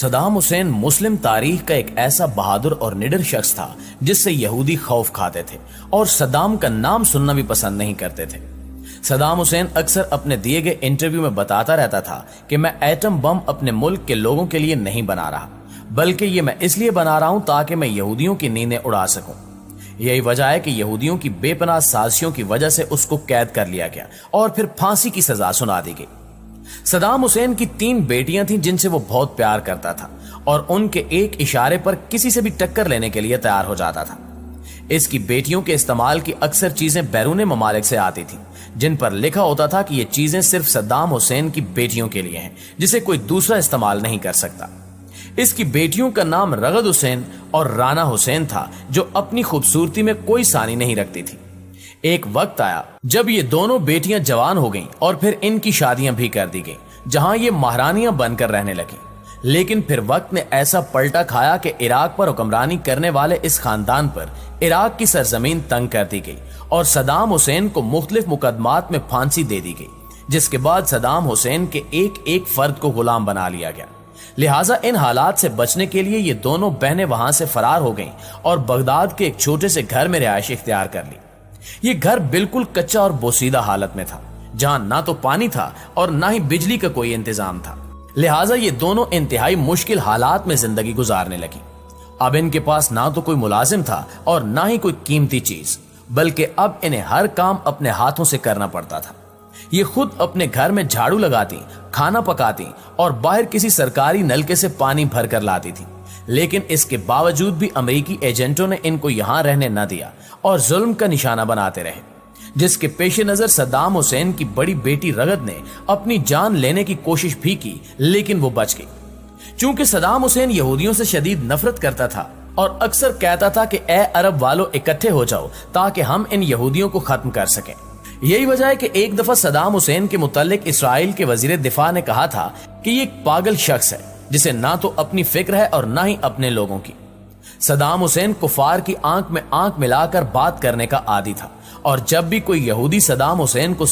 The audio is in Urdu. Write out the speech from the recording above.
صدام حسین مسلم تاریخ کا ایک ایسا بہادر اور نڈر شخص تھا جس سے یہودی خوف کھاتے تھے اور صدام کا نام سننا بھی پسند نہیں کرتے تھے۔ صدام حسین اکثر اپنے دیے گئے انٹرویو میں بتاتا رہتا تھا کہ میں ایٹم بم اپنے ملک کے لوگوں کے لیے نہیں بنا رہا، بلکہ یہ میں اس لیے بنا رہا ہوں تاکہ میں یہودیوں کی نیندیں اڑا سکوں۔ یہی وجہ ہے کہ یہودیوں کی بے پناہ سازشوں کی وجہ سے اس کو قید کر لیا گیا اور پھر پھانسی کی سزا سنا دی گئی۔ صدام حسین کی 3 بیٹیاں تھیں جن سے وہ بہت پیار کرتا تھا اور ان کے ایک اشارے پر کسی سے بھی ٹکر لینے کے لیے تیار ہو جاتا تھا۔ اس کی بیٹیوں کے استعمال کی اکثر چیزیں بیرون ممالک سے آتی تھیں جن پر لکھا ہوتا تھا کہ یہ چیزیں صرف صدام حسین کی بیٹیوں کے لیے ہیں، جسے کوئی دوسرا استعمال نہیں کر سکتا۔ اس کی بیٹیوں کا نام رغد حسین اور رانا حسین تھا، جو اپنی خوبصورتی میں کوئی ثانی نہیں رکھتی تھی۔ ایک وقت آیا جب یہ دونوں بیٹیاں جوان ہو گئیں اور پھر ان کی شادیاں بھی کر دی گئیں، جہاں یہ مہرانیاں بن کر رہنے لگیں۔ لیکن پھر وقت نے ایسا پلٹا کھایا کہ عراق پر حکمرانی کرنے والے اس خاندان پر عراق کی سرزمین تنگ کر دی گئی اور صدام حسین کو مختلف مقدمات میں پھانسی دے دی گئی، جس کے بعد صدام حسین کے ایک فرد کو غلام بنا لیا گیا۔ لہٰذا ان حالات سے بچنے کے لیے یہ دونوں بہنیں وہاں سے فرار ہو گئیں اور بغداد کے ایک چھوٹے سے گھر میں رہائش اختیار کر لی۔ یہ گھر بالکل کچا اور بوسیدہ حالت میں تھا، جہاں نہ تو پانی تھا اور نہ ہی بجلی کا کوئی انتظام تھا۔ لہٰذا یہ دونوں انتہائی مشکل حالات میں زندگی گزارنے لگی۔ اب ان کے پاس نہ تو کوئی ملازم تھا اور نہ ہی کوئی قیمتی چیز، بلکہ اب انہیں ہر کام اپنے ہاتھوں سے کرنا پڑتا تھا۔ یہ خود اپنے گھر میں جھاڑو لگاتی، کھانا پکاتی اور باہر کسی سرکاری نلکے سے پانی بھر کر لاتی تھی۔ لیکن اس کے باوجود بھی امریکی ایجنٹوں نے ان کو یہاں رہنے نہ دیا اور ظلم کا نشانہ بناتے رہے، جس کے پیش نظر صدام حسین کی بڑی بیٹی رغد نے اپنی جان لینے کی کوشش بھی کی، لیکن وہ بچ گئی۔ چونکہ صدام حسین یہودیوں سے شدید نفرت کرتا تھا اور اکثر کہتا تھا کہ اے عرب والو اکٹھے ہو جاؤ تاکہ ہم ان یہودیوں کو ختم کر سکیں۔ یہی وجہ ہے کہ ایک دفعہ صدام حسین کے متعلق اسرائیل کے وزیر دفاع نے کہا تھا کہ یہ ایک پاگل شخص ہے جسے نہ تو اپنی فکر ہے اور نہ ہی اپنے لوگوں کی۔ صدام حسین کفار کی آنکھ میں آنکھ ملا کر بات کرنے کا عادی تھا، اور جب بھی کوئی یہودی صدام حسین کو